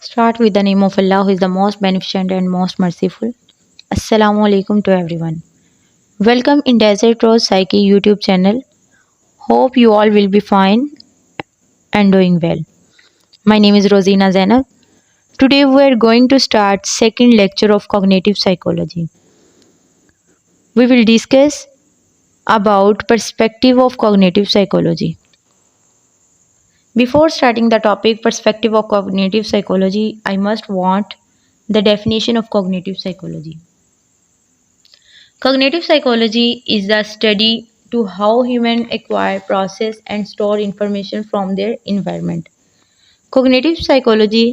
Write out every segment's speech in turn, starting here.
Start with the name of Allah, who is the most beneficent and most merciful. Assalamu alaikum to everyone. Welcome in Desert Rose Psyche YouTube channel. Hope you all will be fine and doing well. My name is Rosina Zainab. Today we are going to start second lecture of cognitive psychology. We will discuss about perspective of cognitive psychology. Before starting the topic perspective of cognitive psychology, I must want the definition of cognitive psychology. Cognitive psychology is the study to how humans acquire, process and store information from their environment. Cognitive psychology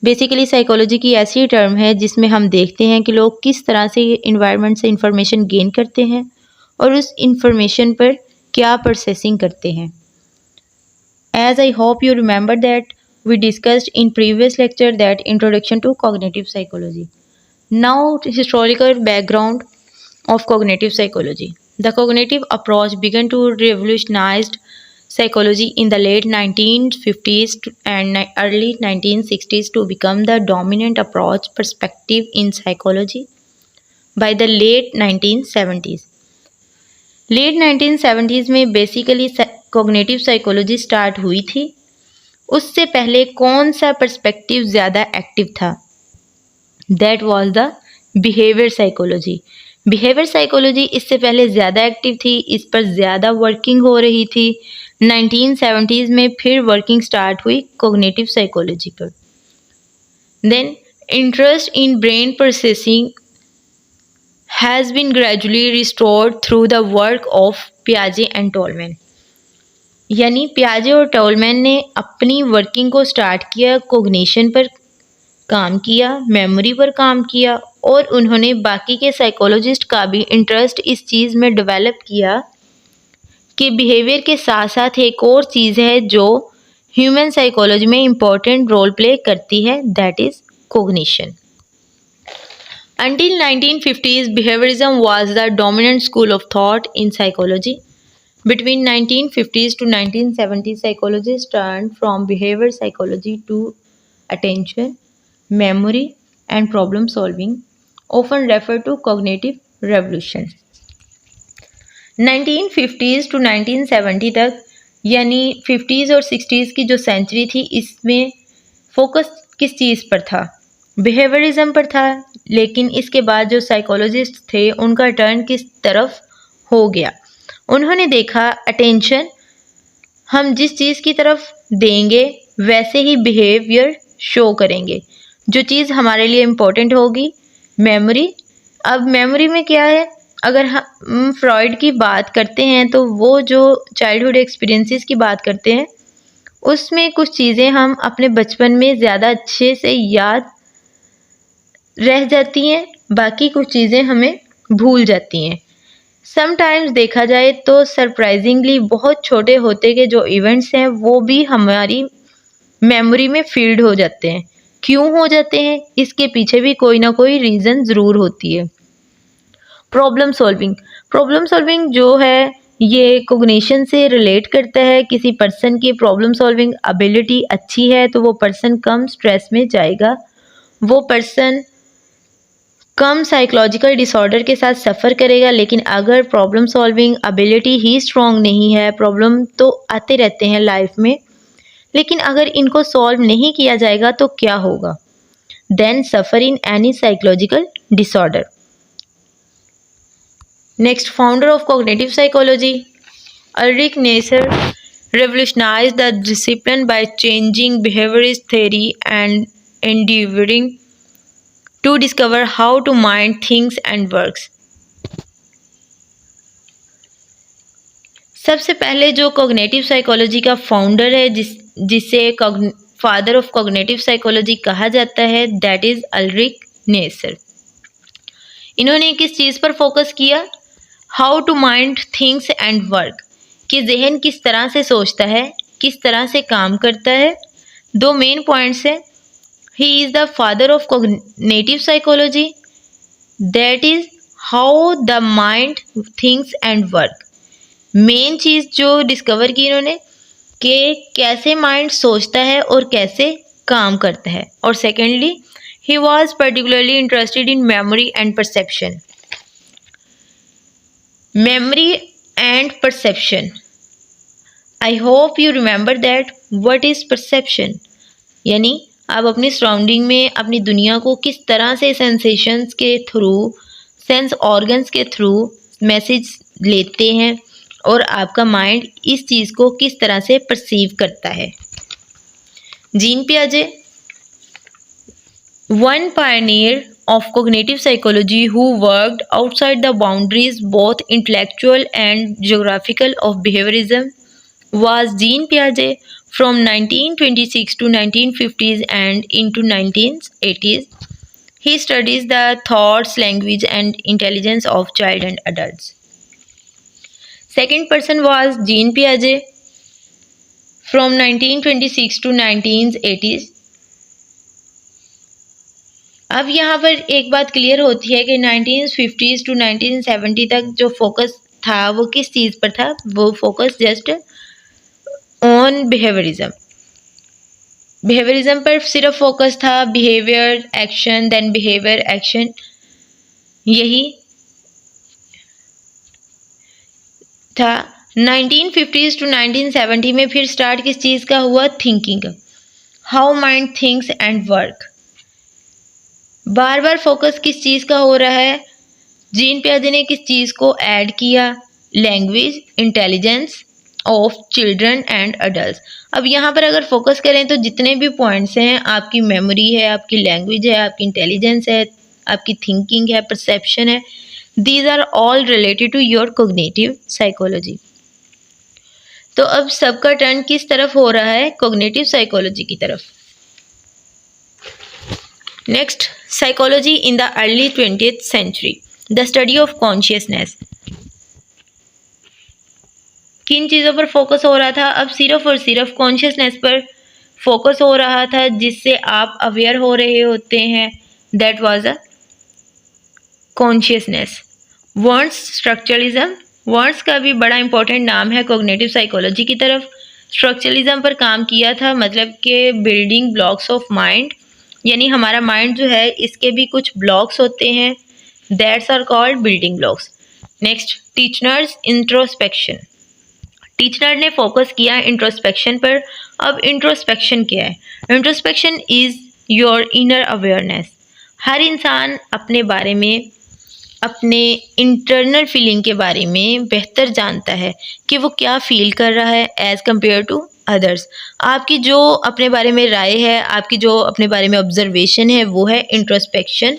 basically psychology की ऐसी term है जिसमें हम देखते हैं कि लोग किस तरह से इन्वायरमेंट से इंफॉर्मेशन गेन करते हैं और उस इंफॉर्मेशन पर क्या प्रोसेसिंग करते हैं. As I hope you remember that we discussed in previous lecture that introduction to cognitive psychology. Now historical background of cognitive psychology. The cognitive approach began to revolutionize psychology in the late 1950s and early 1960s to become the dominant approach perspective in psychology by the late 1970s. Late 1970s में basically cognitive psychology start हुई थी. उससे पहले कौन सा perspective ज़्यादा active था? That was the behaviour psychology. Behaviour psychology इससे पहले ज़्यादा एक्टिव थी, इस पर ज़्यादा वर्किंग हो रही थी. 1970s में फिर वर्किंग स्टार्ट हुई कॉग्निटिव साइकोलॉजी पर. Then interest in brain processing has been gradually restored through the work of Piaget and Tolman. यानी पियाजे और टोलमैन ने अपनी वर्किंग को स्टार्ट किया, कोग्निशन पर काम किया, मेमोरी पर काम किया और उन्होंने बाकी के साइकोलॉजिस्ट का भी इंटरेस्ट इस चीज़ में डेवलप किया कि बिहेवियर के साथ साथ एक और चीज़ है जो ह्यूमन साइकोलॉजी में इम्पोर्टेंट रोल प्ले करती है, that is cognition. Until 1950s, behaviorism was the dominant school of thought in psychology. Between 1950s to 1970s, psychologists turned from behavior psychology to attention, memory, and problem solving, often referred to cognitive revolution. 1950s to 1970 तक यानी 50s और 60s की जो century थी, इसमें focus किस चीज़ पर था? बिहेवियरिज्म पर था. लेकिन इसके बाद जो साइकोलॉजिस्ट थे उनका टर्न किस तरफ हो गया? उन्होंने देखा अटेंशन, हम जिस चीज़ की तरफ देंगे वैसे ही बिहेवियर शो करेंगे. जो चीज़ हमारे लिए इम्पोर्टेंट होगी, मेमोरी. अब मेमोरी में क्या है? अगर हम फ्रॉइड की बात करते हैं तो वो जो चाइल्डहुड एक्सपीरियंसेस की बात करते हैं उसमें कुछ चीज़ें हम अपने बचपन में ज़्यादा अच्छे से याद रह जाती हैं, बाकी कुछ चीज़ें हमें भूल जाती हैं. समटाइम्स देखा जाए तो सरप्राइजिंगली बहुत छोटे होते के जो इवेंट्स हैं वो भी हमारी मेमोरी में फील्ड हो जाते हैं. क्यों हो जाते हैं? इसके पीछे भी कोई ना कोई रीज़न ज़रूर होती है. प्रॉब्लम सॉल्विंग जो है ये कोग्निशन से रिलेट करता है. किसी पर्सन की प्रॉब्लम सॉल्विंग एबिलिटी अच्छी है तो वो पर्सन कम स्ट्रेस में जाएगा, वो पर्सन कम साइकोलॉजिकल डिसऑर्डर के साथ सफ़र करेगा. लेकिन अगर प्रॉब्लम सॉल्विंग एबिलिटी ही स्ट्रॉन्ग नहीं है, प्रॉब्लम तो आते रहते हैं लाइफ में, लेकिन अगर इनको सॉल्व नहीं किया जाएगा तो क्या होगा? Then suffer in any psychological disorder. Next, founder of cognitive psychology Ulric Neisser revolutionized the discipline by changing behaviorist theory and endeavoring to discover how to mind thinks and works. सबसे पहले जो cognitive psychology का founder है जिसे father of cognitive psychology कहा जाता है, that is अल्रिक Kneser. इन्होंने किस चीज़ पर फोकस किया? How to mind things and work, कि जहन किस तरह से सोचता है, किस तरह से काम करता है. दो मेन पॉइंट्स हैं. He is the father of cognitive psychology, that is how the mind thinks and work. Main चीज़ जो डिस्कवर की इन्होंने कि कैसे माइंड सोचता है और कैसे काम करता है। और secondly he was particularly interested in memory and perception. Memory and perception, I hope you remember that what is perception. यानी आप अपनी सराउंडिंग में अपनी दुनिया को किस तरह से सेंसेशंस के थ्रू, सेंस ऑर्गन्स के थ्रू मैसेज लेते हैं और आपका माइंड इस चीज़ को किस तरह से परसीव करता है। जीन पियाजे, one pioneer of cognitive psychology who worked outside the boundaries both intellectual and geographical of behaviorism, was Jean Piaget from 1926 to 1950s and into 1980s. He studies the thoughts, language and intelligence of child and adults. Second person was Jean Piaget from 1926 to 1980s. अब यहाँ पर एक बात clear होती है कि 1950s to 1970 तक जो फोकस था वो किस चीज़ पर था, वो focus just on behaviourism. Behaviourism पर सिर्फ फोकस था, behaviour action then behaviour action, यही था। 1950s टू 1970 में फिर स्टार्ट किस चीज़ का हुआ, thinking, how mind thinks and work. Bar bar focus किस चीज़ का हो रहा है, जीन पियाजे ने किस चीज़ को ऐड किया, language intelligence of children and adult. अब यहाँ पर अगर फोकस करें तो जितने भी पॉइंट्स हैं, आपकी मेमोरी है, आपकी लैंग्वेज है, आपकी इंटेलिजेंस है, आपकी थिंकिंग है, परसेप्शन है, these are all related to your cognitive psychology. तो अब सबका टर्न किस तरफ हो रहा है, कोग्निटिव साइकोलॉजी की तरफ। Next, psychology in the early 20th century, the study of consciousness. किन चीज़ों पर फोकस हो रहा था, अब सिर्फ और सिर्फ कॉन्शियसनेस पर फोकस हो रहा था, जिससे आप अवेयर हो रहे होते हैं, that was a consciousness. Wants structuralism, wants का भी बड़ा इंपॉर्टेंट नाम है कोग्निटिव साइकोलॉजी की तरफ। स्ट्रक्चरलिज्म पर काम किया था, मतलब कि बिल्डिंग ब्लॉक्स ऑफ माइंड, यानी हमारा माइंड जो है इसके भी कुछ ब्लॉक्स होते हैं, that's are called building blocks. Next, Titchener's introspection, Titchener ने फोकस किया इंट्रोस्पेक्शन पर। अब इंट्रोस्पेक्शन क्या है, introspection is your inner awareness. हर इंसान अपने बारे में, अपने इंटरनल फीलिंग के बारे में बेहतर जानता है कि वो क्या फील कर रहा है एज़ कम्पेयर टू अदर्स। आपकी जो अपने बारे में राय है, आपकी जो अपने बारे में ऑब्जर्वेशन है, वो है introspection.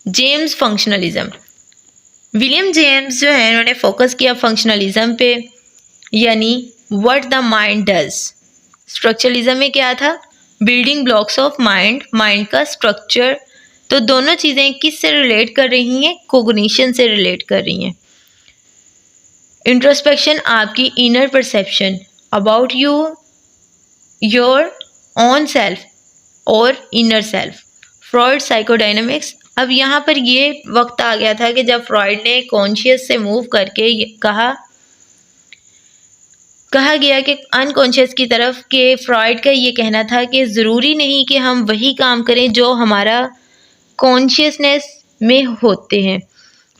James functionalism, William James जो है उन्होंने फोकस किया फंक्शनलिज्म पे, यानी what the mind does. Structuralism में क्या था, building blocks of mind, mind का स्ट्रक्चर। तो दोनों चीज़ें किस से रिलेट कर रही हैं, कोग्निशन से रिलेट कर रही हैं। इंट्रोस्पेक्शन आपकी inner perception about you, your own self और इनर सेल्फ। फ्रॉइड साइकोडायनामिक्स, अब यहाँ पर ये वक्त आ गया था कि जब फ्रॉइड ने कॉन्शियस से मूव करके कहा गया कि अनकॉन्शियस की तरफ, के फ्रॉइड का ये कहना था कि ज़रूरी नहीं कि हम वही काम करें जो हमारा कॉन्शियसनेस में होते हैं,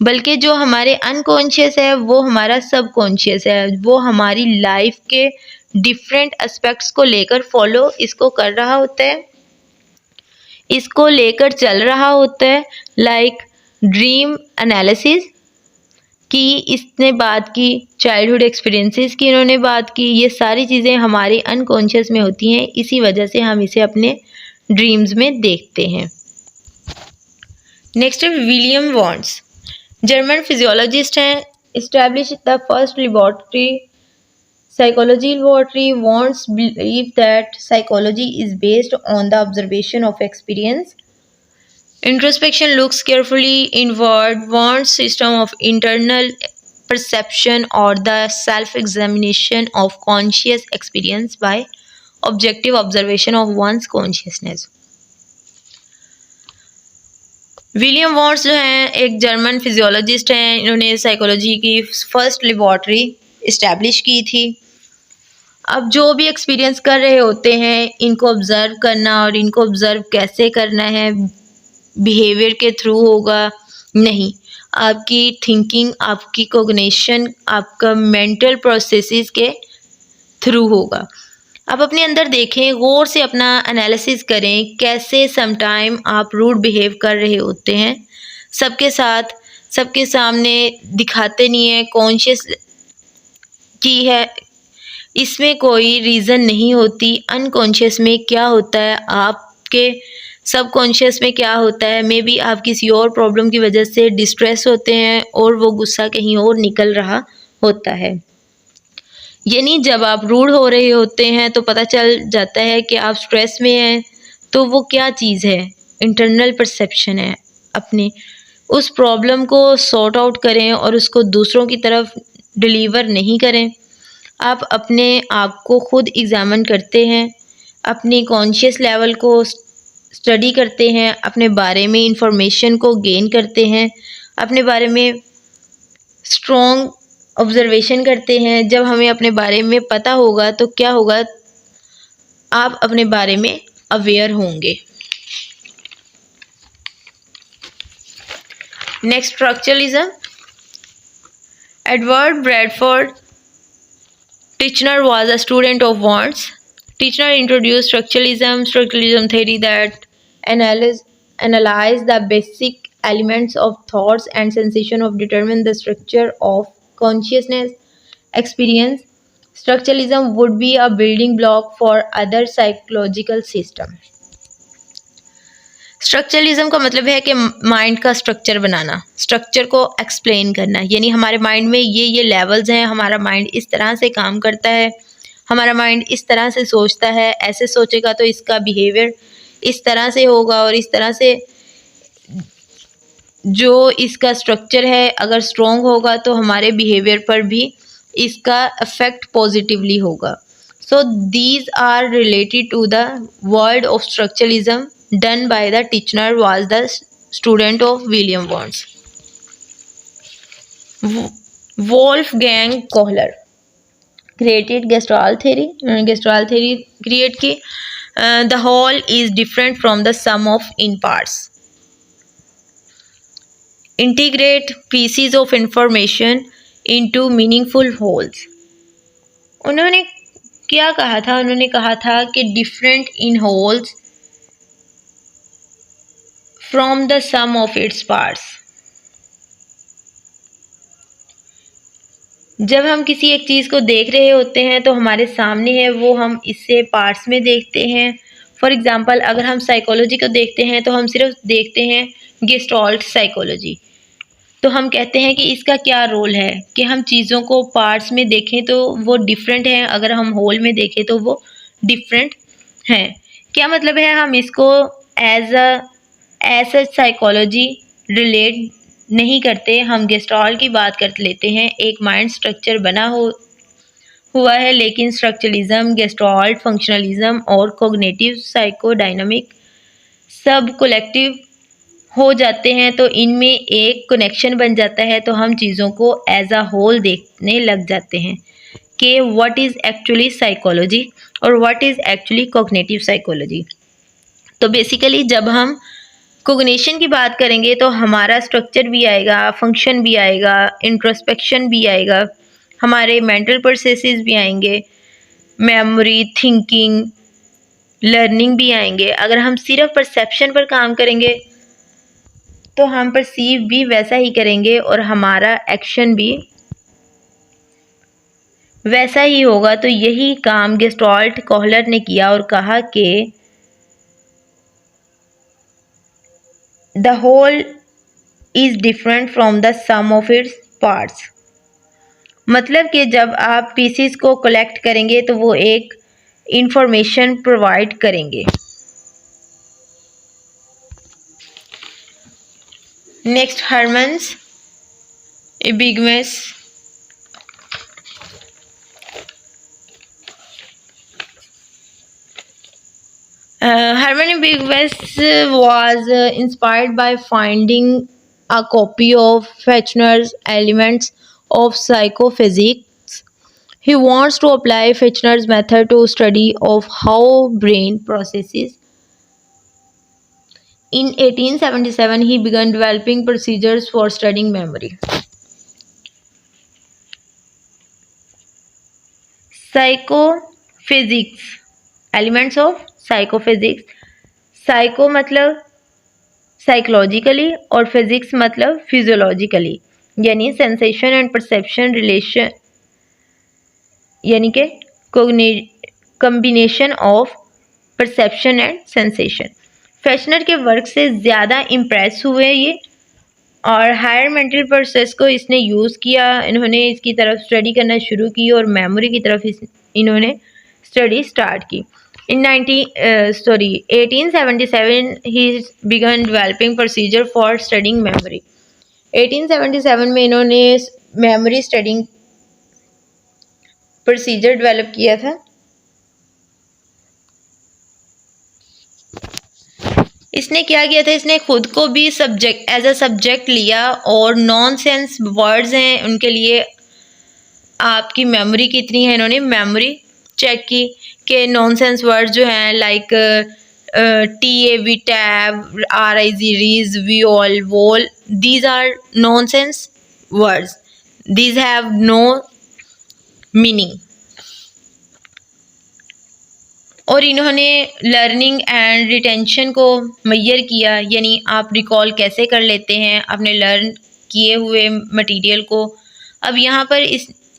बल्कि जो हमारे अनकॉन्शियस है वो हमारा सबकॉन्शियस है, वो हमारी लाइफ के डिफरेंट एस्पेक्ट्स को लेकर फॉलो इसको कर रहा होता है, इसको लेकर चल रहा होता है। लाइक ड्रीम एनालिसिस की इसने बात की, चाइल्डहुड एक्सपीरियंसेस की इन्होंने बात की, ये सारी चीज़ें हमारे अनकॉन्शियस में होती हैं, इसी वजह से हम इसे अपने ड्रीम्स में देखते हैं। नेक्स्ट है विलियम वॉन्ट्स, जर्मन फिजियोलॉजिस्ट हैं, establish the first laboratory, psychology laboratory. Wundt believe that psychology is based on the observation of experience. Introspection looks carefully inward. Wundt's system of internal perception or the self-examination of conscious experience by objective observation of one's consciousness. William wants जो हैं एक German physiologist हैं, इन्होंने psychology की first laboratory establish की थी। अब जो भी एक्सपीरियंस कर रहे होते हैं इनको ऑब्ज़र्व करना, और इनको ऑब्ज़र्व कैसे करना है, बिहेवियर के थ्रू होगा नहीं, आपकी थिंकिंग, आपकी कोग्निशन, आपका मेंटल प्रोसेसेस के थ्रू होगा। आप अपने अंदर देखें, गौर से अपना एनालिसिस करें, कैसे समटाइम आप रूड बिहेव कर रहे होते हैं सबके साथ, सबके सामने दिखाते नहीं है, कॉन्शियस की है, इसमें कोई रीज़न नहीं होती। अनकॉन्शियस में क्या होता है, आपके सबकॉन्शियस में क्या होता है, मे बी आप किसी और प्रॉब्लम की वजह से डिस्ट्रेस होते हैं और वो गुस्सा कहीं और निकल रहा होता है। यानी जब आप रूड हो रहे होते हैं तो पता चल जाता है कि आप स्ट्रेस में हैं, तो वो क्या चीज़ है, इंटरनल परसेप्शन है। अपने उस प्रॉब्लम को सॉर्ट आउट करें और उसको दूसरों की तरफ डिलीवर नहीं करें। आप अपने आप को खुद एग्ज़ामिन करते हैं, अपनी कॉन्शियस लेवल को स्टडी करते हैं, अपने बारे में इंफॉर्मेशन को गेन करते हैं, अपने बारे में स्ट्रॉन्ग ऑब्जर्वेशन करते हैं। जब हमें अपने बारे में पता होगा तो क्या होगा, आप अपने बारे में अवेयर होंगे। Next, structuralism. Edward Bradford Titchener was a student of Wundt's. Titchener introduced structuralism theory that analyze the basic elements of thoughts and sensation of determine the structure of consciousness experience. Structuralism would be a building block for other psychological system. Structuralism का मतलब है कि mind का structure बनाना, structure को explain करना, यानी हमारे mind में ये लेवल्स हैं, हमारा माइंड इस तरह से काम करता है, हमारा माइंड इस तरह से सोचता है, ऐसे सोचेगा तो इसका बिहेवियर इस तरह से होगा, और इस तरह से जो इसका स्ट्रक्चर है अगर स्ट्रॉन्ग होगा तो हमारे बिहेवियर पर भी इसका इफेक्ट पॉजिटिवली होगा। So these are related to the world of structuralism done by the Titchener, was the student of William Wundt. Wolfgang Kohler created Gestalt theory. Gestalt theory create की the whole is different from the sum of in parts. Integrate pieces of information into meaningful wholes. उन्होंने क्या कहा था, उन्होंने कहा था कि different in wholes from the sum of its parts. जब हम किसी एक चीज़ को देख रहे होते हैं तो हमारे सामने है वो, हम इससे पार्ट्स में देखते हैं। फॉर एग्जांपल, अगर हम साइकोलॉजी को देखते हैं तो हम सिर्फ देखते हैं गेस्टाल्ट साइकोलॉजी, तो हम कहते हैं कि इसका क्या रोल है, कि हम चीज़ों को पार्ट्स में देखें तो वो डिफरेंट है, अगर हम होल में देखें तो वो डिफरेंट हैं। क्या मतलब है, हम इसको एज साइकोलॉजी रिलेट नहीं करते, हम गेस्टाल्ट की बात कर लेते हैं। एक माइंड स्ट्रक्चर बना हुआ है, लेकिन स्ट्रक्चरलिज्म, गेस्टाल्ट, फंक्शनलिज्म और कोग्निटिव साइकोडायनामिक सब कलेक्टिव हो जाते हैं, तो इनमें एक कनेक्शन बन जाता है, तो हम चीज़ों को एज अ होल देखने लग जाते हैं कि व्हाट इज़ एक्चुअली साइकोलॉजी और what is actually cognitive psychology. तो बेसिकली जब हम कोग्निशन की बात करेंगे तो हमारा स्ट्रक्चर भी आएगा, फंक्शन भी आएगा, इंट्रोस्पेक्शन भी आएगा, हमारे मेंटल प्रोसेसेस भी आएंगे, मेमोरी, थिंकिंग, लर्निंग भी आएंगे। अगर हम सिर्फ परसेप्शन पर काम करेंगे तो हम परसीव भी वैसा ही करेंगे और हमारा एक्शन भी वैसा ही होगा। तो यही काम गेस्टाल्ट कोहलर ने किया और कहा कि the whole is different from the sum of its parts. मतलब कि जब आप पीसीस को कलेक्ट करेंगे तो वो एक इंफॉर्मेशन प्रोवाइड करेंगे। Next, हर्मन्स एबिगमस। Hermann Ebbinghaus was inspired by finding a copy of Titchener's Elements of Psychophysics. He wants to apply Titchener's method to study of how brain processes. In 1877, he began developing procedures for studying memory. Psychophysics, elements of psychophysics. Psycho मतलब psychologically और physics मतलब physiologically, यानी sensation and perception relation, यानी कि combination of perception and sensation. Freshener के work से ज़्यादा impress हुए ये और हायर मेंटल प्रोसेस को इसने यूज़ किया। इन्होंने इसकी तरफ स्टडी करना शुरू की और मेमोरी की तरफ इन्होंने स्टडी स्टार्ट की। In 1877 he began developing procedure for studying memory. 1877 में इन्होंने मेमोरी स्टडिंग प्रोसीजर डेवलप किया था। इसने क्या किया था, इसने खुद को भी सब्जेक्ट एज अ सब्जेक्ट लिया और नॉनसेंस वर्ड्स हैं उनके लिए आपकी मेमोरी कितनी है, इन्होंने मेमोरी चेक की कि नॉनसेंस वर्ड जो हैं like TAV tab, RIZ riz, viol, vol, these are nonsense words, these have no meaning. और इन्होंने लर्निंग एंड रिटेंशन को मेजर किया, यानी आप रिकॉल कैसे कर लेते हैं अपने लर्न किए हुए मटेरियल को। अब यहाँ पर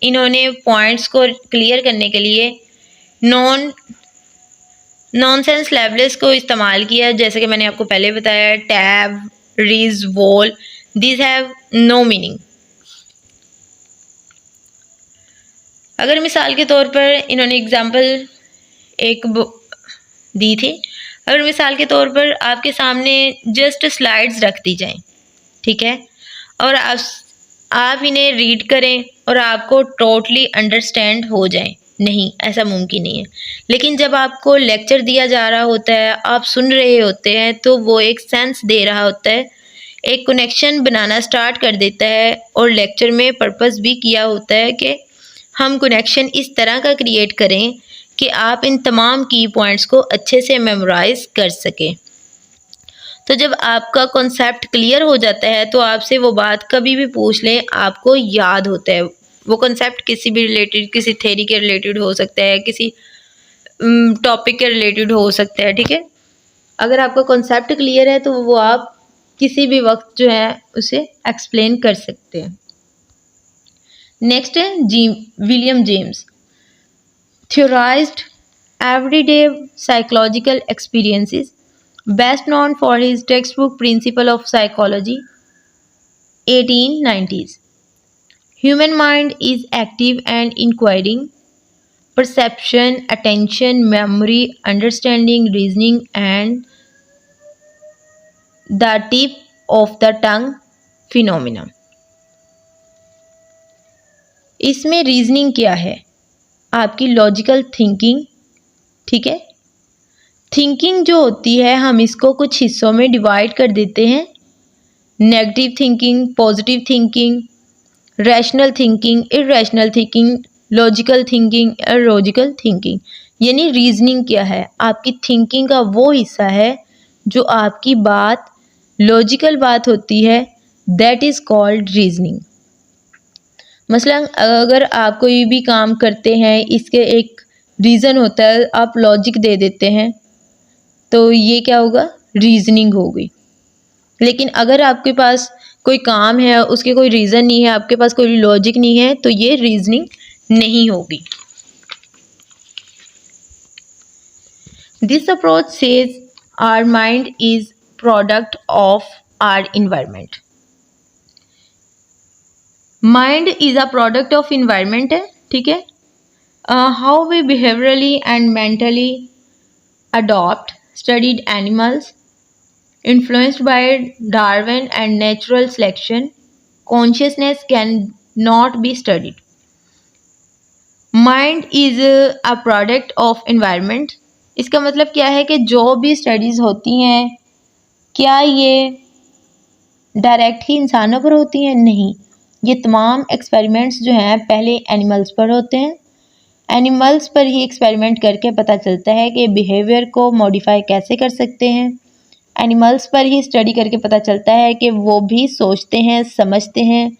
इन्होंने पॉइंट्स को क्लियर करने के लिए नॉनसेंस लेबल्स को इस्तेमाल किया, जैसे कि मैंने आपको पहले बताया, tab, riz, vol, these have no meaning. अगर मिसाल के तौर पर इन्होंने एग्जाम्पल एक दी थी, अगर मिसाल के तौर पर आपके सामने जस्ट स्लाइड्स रख दी जाएं, ठीक है, और आप इन्हें रीड करें और आपको टोटली अंडरस्टैंड हो जाए, नहीं, ऐसा मुमकिन नहीं है। लेकिन जब आपको लेक्चर दिया जा रहा होता है, आप सुन रहे होते हैं, तो वो एक सेंस दे रहा होता है, एक कनेक्शन बनाना स्टार्ट कर देता है। और लेक्चर में पर्पस भी किया होता है कि हम कनेक्शन इस तरह का क्रिएट करें कि आप इन तमाम की पॉइंट्स को अच्छे से मेमोराइज कर सकें। तो जब आपका कॉन्सेप्ट क्लियर हो जाता है तो आपसे वो बात कभी भी पूछ लें, आपको याद होता है। वो कॉन्सेप्ट किसी भी रिलेटेड, किसी थ्योरी के रिलेटेड हो सकता है, किसी टॉपिक के रिलेटेड हो सकता है, ठीक है। अगर आपका कॉन्सेप्ट क्लियर है तो वो आप किसी भी वक्त जो है उसे एक्सप्लेन कर सकते हैं। नेक्स्ट है William James, theorized everyday psychological experiences, best known for his textbook Principle of Psychology, 1890s. Human mind is active and inquiring. Perception, attention, memory, understanding, reasoning, and the tip of the tongue phenomena. इसमें reasoning क्या है? आपकी logical thinking, ठीक है। Thinking जो होती है, हम इसको कुछ हिस्सों में डिवाइड कर देते हैं, negative thinking, positive thinking, rational thinking, irrational thinking, logical thinking, illogical thinking. यानी रीजनिंग क्या है? आपकी थिंकिंग का वो हिस्सा है जो आपकी बात, लॉजिकल बात होती है, दैट इज़ कॉल्ड रीजनिंग। मसलन अगर आप कोई भी काम करते हैं, इसके एक रीज़न होता है, आप लॉजिक दे देते हैं, तो ये क्या होगा? रीजनिंग होगी। लेकिन अगर आपके पास कोई काम है, उसके कोई रीज़न नहीं है, आपके पास कोई लॉजिक नहीं है, तो ये रीजनिंग नहीं होगी। This approach says our mind is product of our environment. Mind is a product of environment है, ठीक है। How we behaviourally and mentally adopt studied animals influenced by Darwin and natural selection, consciousness can not be studied. Mind is a product of environment. इसका मतलब क्या है कि जो भी स्टडीज़ होती हैं, क्या ये डायरेक्ट ही इंसानों पर होती हैं? नहीं, ये तमाम एक्सपेरिमेंट्स जो हैं पहले एनिमल्स पर होते हैं, एनिमल्स पर ही एक्सपेरिमेंट करके पता चलता है कि बिहेवियर को मॉडिफाई कैसे कर सकते हैं। एनिमल्स पर ही स्टडी करके पता चलता है कि वो भी सोचते हैं, समझते हैं,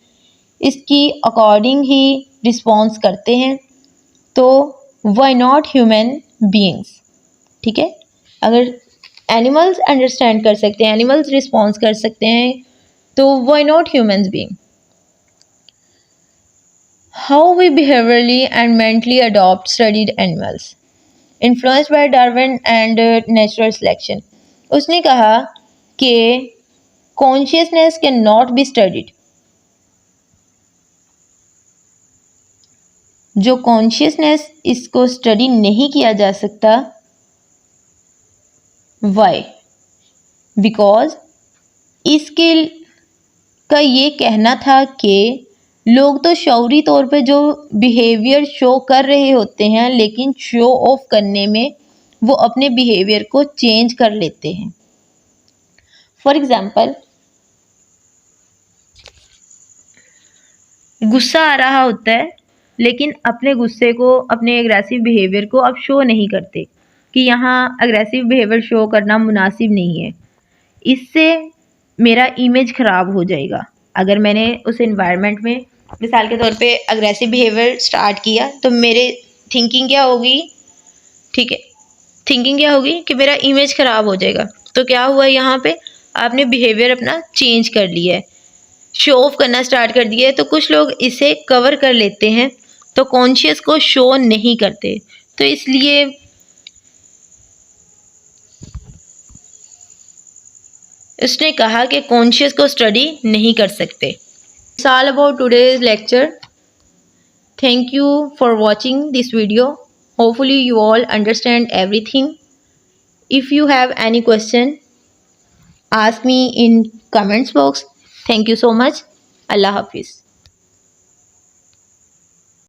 इसकी अकॉर्डिंग ही रिस्पॉन्स करते हैं। तो वाई नॉट ह्यूमन बीइंग्स। ठीक है, अगर एनिमल्स अंडरस्टैंड कर सकते हैं, एनिमल्स रिस्पॉन्स कर सकते हैं, तो why not humans being. How we behaviourally and mentally adopt studied animals influenced by Darwin and natural selection. उसने कहा कि consciousness can not be studied. जो कॉन्शियसनेस, इसको स्टडी नहीं किया जा सकता। वाई? बिकॉज इसके का ये कहना था कि लोग तो शौरी तौर पे जो बिहेवियर शो कर रहे होते हैं, लेकिन शो ऑफ करने में वो अपने बिहेवियर को चेंज कर लेते हैं। फॉर एग्जाम्पल, गुस्सा आ रहा होता है, लेकिन अपने गुस्से को, अपने एग्रेसिव बिहेवियर को अब शो नहीं करते कि यहाँ एग्रेसिव बिहेवियर शो करना मुनासिब नहीं है, इससे मेरा इमेज ख़राब हो जाएगा। अगर मैंने उस एनवायरनमेंट में मिसाल के तौर पे एग्रेसिव बिहेवियर स्टार्ट किया, तो मेरे थिंकिंग क्या होगी? ठीक है, थिंकिंग क्या होगी कि मेरा इमेज ख़राब हो जाएगा। तो क्या हुआ यहाँ पे? आपने बिहेवियर अपना चेंज कर लिया है, शो ऑफ करना स्टार्ट कर दिया है। तो कुछ लोग इसे कवर कर लेते हैं, तो कॉन्शियस को शो नहीं करते। तो इसलिए उसने कहा कि कॉन्शियस को स्टडी नहीं कर सकते। It's all about today's lecture. Thank you for watching this video. Hopefully you all understand everything. If you have any question, ask me in comments box. Thank you so much. Allah Hafiz.